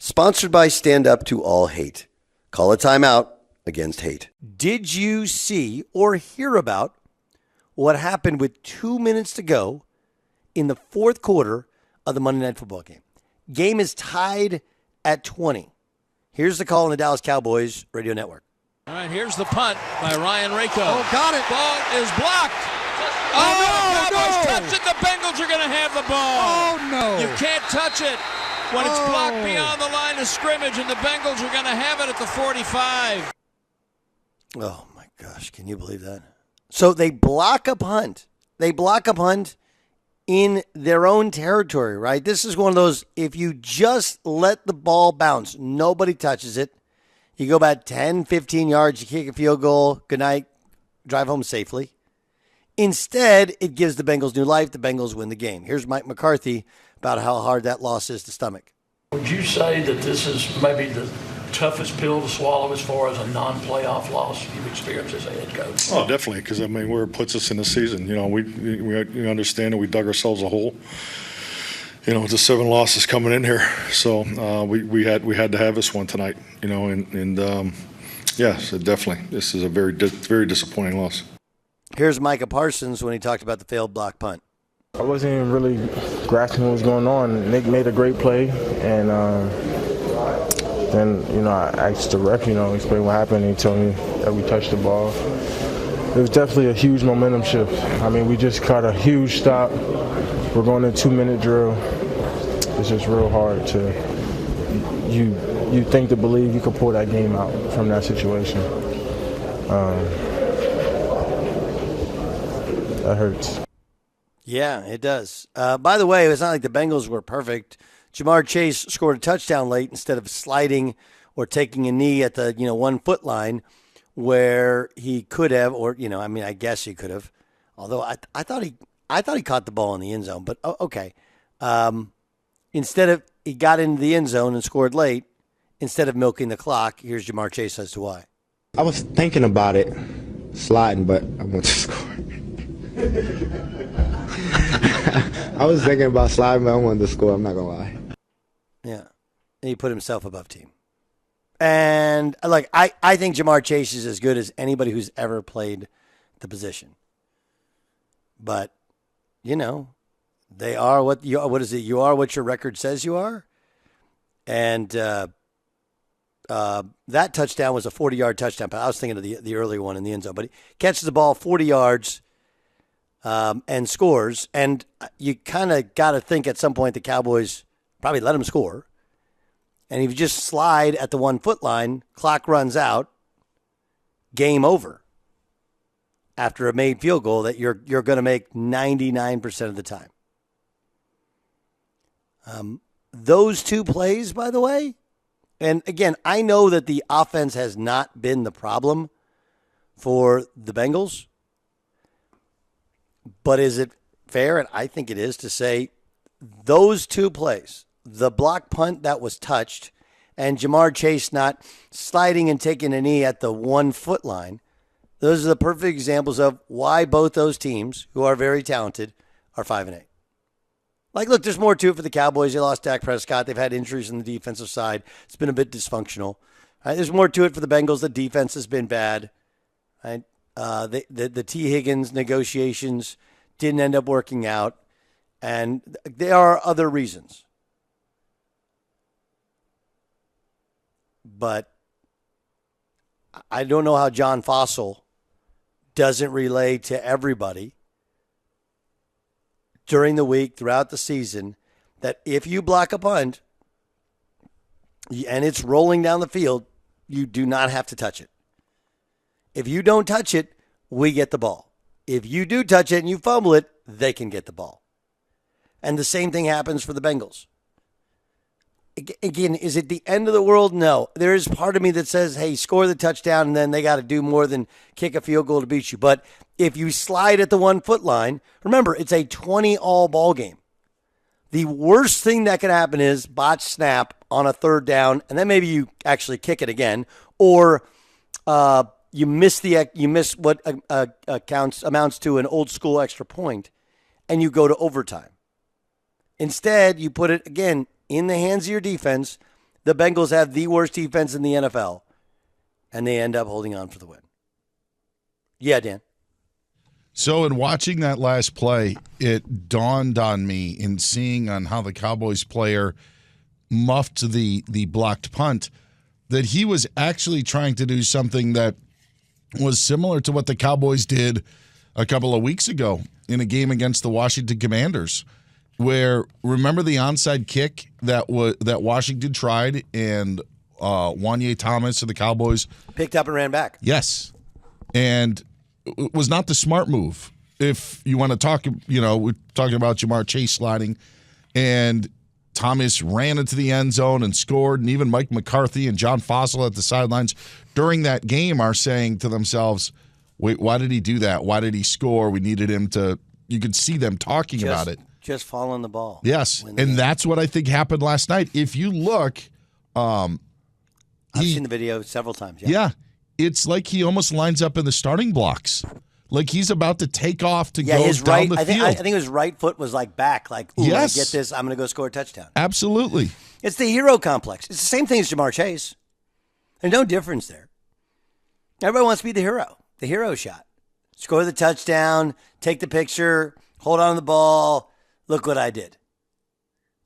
Sponsored by Stand Up to All Hate. Call a timeout against hate. Did you see or hear about what happened with 2 minutes to go in the fourth quarter of the Monday Night Football game? Game is tied at 20. Here's the call on the Dallas Cowboys radio network. All right, here's the punt by Ryan Rako. Oh, got it. Ball is blocked. Oh, no, Cowboys touch it. The Bengals are going to have the ball. Oh, no. You can't touch it when it's blocked beyond the line of scrimmage, and the Bengals are going to have it at the 45. Oh, my gosh. Can you believe that? So they block a punt. They block a punt in their own territory, right? This is one of those, if you just let the ball bounce, nobody touches it. You go about 10, 15 yards, you kick a field goal, good night, drive home safely. Instead, it gives the Bengals new life. The Bengals win the game. Here's Mike McCarthy about how hard that loss is to stomach. Would you say that this is maybe the toughest pill to swallow as far as a non-playoff loss you've experienced as a head coach? Oh, definitely, because, I mean, where it puts us in the season. You know, we understand that we dug ourselves a hole. You know, the 7 losses coming in here. So we had to have this one tonight, you know, and so definitely this is a very disappointing loss. Here's Micah Parsons when he talked about the failed block punt. I wasn't even really grasping what was going on. Nick made a great play, and then, you know, I asked the ref, you know, explain what happened, and he told me that we touched the ball. It was definitely a huge momentum shift. I mean, we just caught a huge stop. We're going to 2-minute drill. It's just real hard to you think to believe you could pull that game out from that situation. That hurts. Yeah, it does. By the way, it's not like the Bengals were perfect. Jamar Chase scored a touchdown late instead of sliding or taking a knee at the 1 foot line where he could have, or I guess he could have. Although I thought he caught the ball in the end zone, but okay. Instead of he got into the end zone and scored late, instead of milking the clock, here's Jamar Chase as to why. I was thinking about it, sliding, but I want to score. I was thinking about sliding, but I wanted to score. I'm not going to lie. Yeah. And he put himself above team. And, I think Jamar Chase is as good as anybody who's ever played the position. But, they are what you are. What is it? You are what your record says you are. And that touchdown was a 40-yard touchdown. I was thinking of the earlier one in the end zone. But he catches the ball 40 yards and scores. And you kind of got to think at some point the Cowboys probably let him score. And if you just slide at the 1 foot line, clock runs out, game over. After a made field goal that you're going to make 99% of the time. Those 2 plays, by the way, and again, I know that the offense has not been the problem for the Bengals, but is it fair, and I think it is, to say those 2 plays, the block punt that was touched and Jamar Chase not sliding and taking a knee at the 1 foot line, those are the perfect examples of why both those teams, who are very talented, are 5-8. Look, there's more to it for the Cowboys. They lost Dak Prescott. They've had injuries on the defensive side. It's been a bit dysfunctional. Right? There's more to it for the Bengals. The defense has been bad. Right? The T. Higgins negotiations didn't end up working out. And there are other reasons. But I don't know how John Fossil doesn't relay to everybody during the week, throughout the season, that if you block a punt and it's rolling down the field, you do not have to touch it. If you don't touch it, we get the ball. If you do touch it and you fumble it, they can get the ball. And the same thing happens for the Bengals. Again, is it the end of the world? No. There is part of me that says, hey, score the touchdown and then they got to do more than kick a field goal to beat you. But if you slide at the 1 foot line, remember, it's a 20-all ball game. The worst thing that can happen is botch snap on a 3rd down, and then maybe you actually kick it again, or you miss what amounts to an old school extra point, and you go to overtime. Instead, you put it again in the hands of your defense, the Bengals have the worst defense in the NFL, and they end up holding on for the win. Yeah, Dan. So in watching that last play, it dawned on me in seeing on how the Cowboys player muffed the blocked punt that he was actually trying to do something that was similar to what the Cowboys did a couple of weeks ago in a game against the Washington Commanders, where remember the onside kick that Washington tried and Wanye Thomas and the Cowboys picked up and ran back. Yes, and it was not the smart move. If you want to talk, we're talking about Jamar Chase sliding, and Thomas ran into the end zone and scored, and even Mike McCarthy and John Fossil at the sidelines during that game are saying to themselves, wait, why did he do that? Why did he score? We needed him to – you could see them talking about it. Just following the ball. Yes, and that's what I think happened last night. If you look I've seen the video several times. Yeah, it's like he almost lines up in the starting blocks. Like he's about to take off to go down the field. I think his right foot was like back. Like, ooh, yes. When I get this, I'm going to go score a touchdown. Absolutely. It's the hero complex. It's the same thing as Jamar Chase. There's no difference there. Everybody wants to be the hero shot. Score the touchdown, take the picture, hold on to the ball. Look what I did.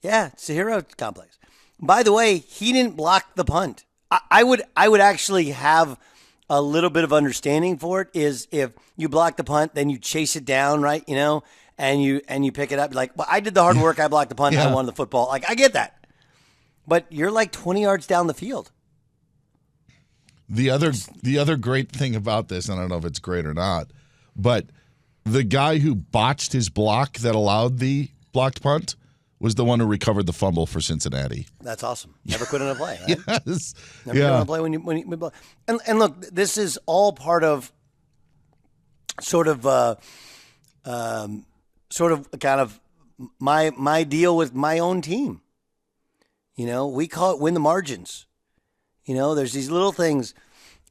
Yeah, it's the hero complex. By the way, he didn't block the punt. I would actually have a little bit of understanding for it is if you block the punt, then you chase it down, right? And you pick it up. Like, well, I did the hard work. I blocked the punt. I won the football. Like, I get that. But you're like 20 yards down the field. The other great thing about this, and I don't know if it's great or not, but the guy who botched his block that allowed the blocked punt was the one who recovered the fumble for Cincinnati. That's awesome. Never quit on a play. Right? Yes. Never quit on a play when you block. And look, this is all part of sort of kind of my deal with my own team. We call it win the margins. There's these little things.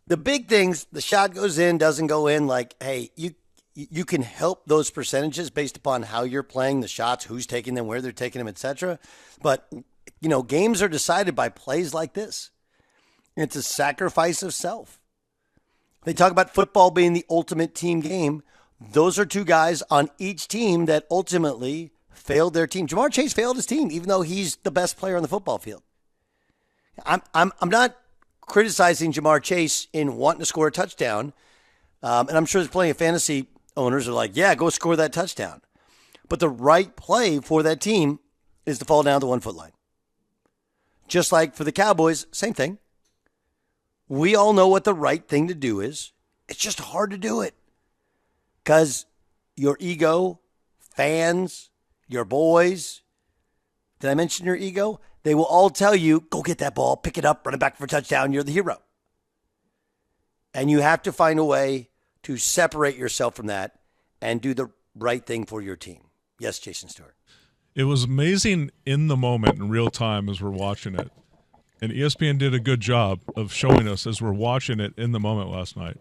The big things, the shot goes in, doesn't go in. Like, hey, you can help those percentages based upon how you're playing the shots, who's taking them, where they're taking them, etc. But, games are decided by plays like this. It's a sacrifice of self. They talk about football being the ultimate team game. Those are two guys on each team that ultimately failed their team. Jamar Chase failed his team, even though he's the best player on the football field. I'm not criticizing Jamar Chase in wanting to score a touchdown, and I'm sure there's plenty of fantasy owners who are like, yeah, go score that touchdown. But the right play for that team is to fall down the 1 foot line. Just like for the Cowboys, same thing. We all know what the right thing to do is. It's just hard to do it. Because your ego, fans, your boys, did I mention your ego? They will all tell you, go get that ball, pick it up, run it back for a touchdown. You're the hero. And you have to find a way to separate yourself from that and do the right thing for your team. Yes, Jason Stewart. It was amazing in the moment in real time as we're watching it. And ESPN did a good job of showing us as we're watching it in the moment last night.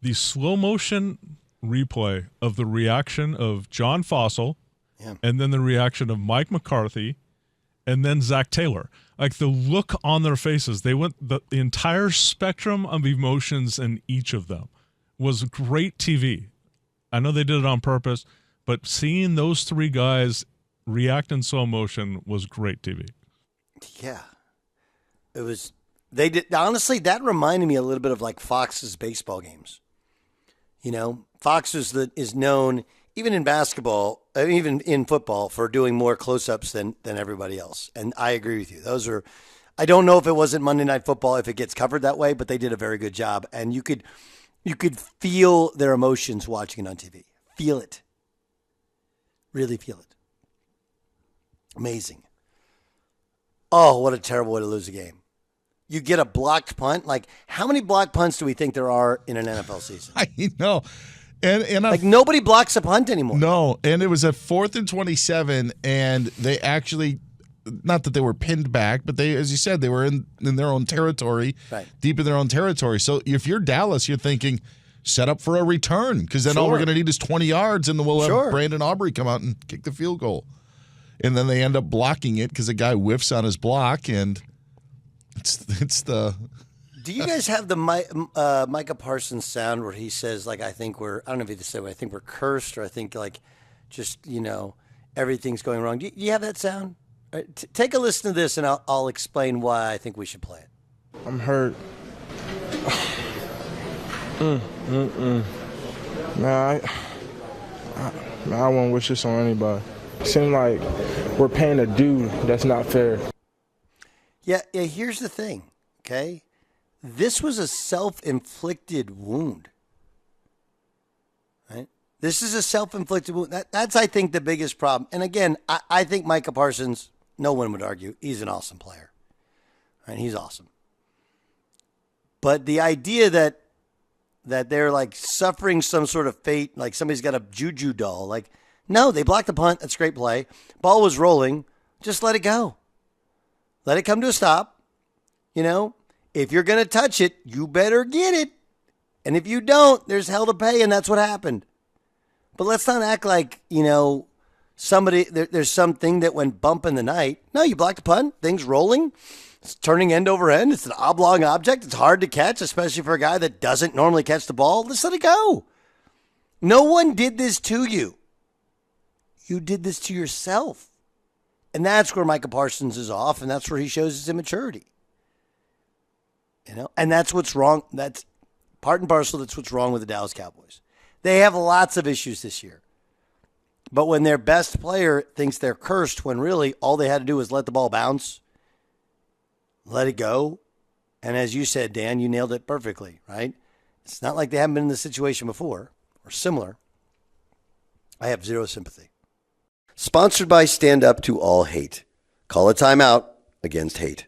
The slow motion replay of the reaction of John Fossil and then the reaction of Mike McCarthy and then Zach Taylor. Like the look on their faces, they went the entire spectrum of emotions in each of them was great TV. I know they did it on purpose, but seeing those three guys react in slow motion was great TV. Yeah. It was, they did, honestly, that reminded me a little bit of like Fox's baseball games. Fox is known, even in basketball, even in football, for doing more close-ups than everybody else. And I agree with you. Those are, I don't know if it wasn't Monday Night Football, if it gets covered that way, but they did a very good job. And you could feel their emotions watching it on TV. Feel it. Really feel it. Amazing. Oh, what a terrible way to lose a game. You get a blocked punt. Like, how many blocked punts do we think there are in an NFL season? I know. And like, nobody blocks a punt anymore. No, and it was a 4th and 27, and they actually, not that they were pinned back, but they, as you said, they were in their own territory, right, deep in their own territory. So if you're Dallas, you're thinking, set up for a return, because then all we're going to need is 20 yards, and then we'll have Brandon Aubrey come out and kick the field goal. And then they end up blocking it because a guy whiffs on his block, and It's the. Do you guys have the Micah Parsons sound where he says, like, I don't know if he said, I think we're cursed, or I think, like, just, everything's going wrong. Do you have that sound? All right, take a listen to this, and I'll explain why I think we should play it. I'm hurt. Man, I won't wish this on anybody. It seems like we're paying a dude that's not fair. Yeah, here's the thing, okay? This was a self-inflicted wound, right? This is a self-inflicted wound. That's, I think, the biggest problem. And again, I think Micah Parsons, no one would argue, he's an awesome player. Right? He's awesome. But the idea that they're like suffering some sort of fate, like somebody's got a juju doll, like, no, they blocked the punt. That's a great play. Ball was rolling. Just let it go. Let it come to a stop. If you're going to touch it, you better get it. And if you don't, there's hell to pay, and that's what happened. But let's not act like, there's something that went bump in the night. No, you blocked the punt. Things rolling. It's turning end over end. It's an oblong object. It's hard to catch, especially for a guy that doesn't normally catch the ball. Just let it go. No one did this to you. You did this to yourself. And that's where Micah Parsons is off, and that's where he shows his immaturity. And that's what's wrong. That's part and parcel. That's what's wrong with the Dallas Cowboys. They have lots of issues this year. But when their best player thinks they're cursed, when really all they had to do was let the ball bounce, let it go. And as you said, Dan, you nailed it perfectly, right? It's not like they haven't been in this situation before or similar. I have zero sympathy. Sponsored by Stand Up to All Hate. Call a timeout against hate.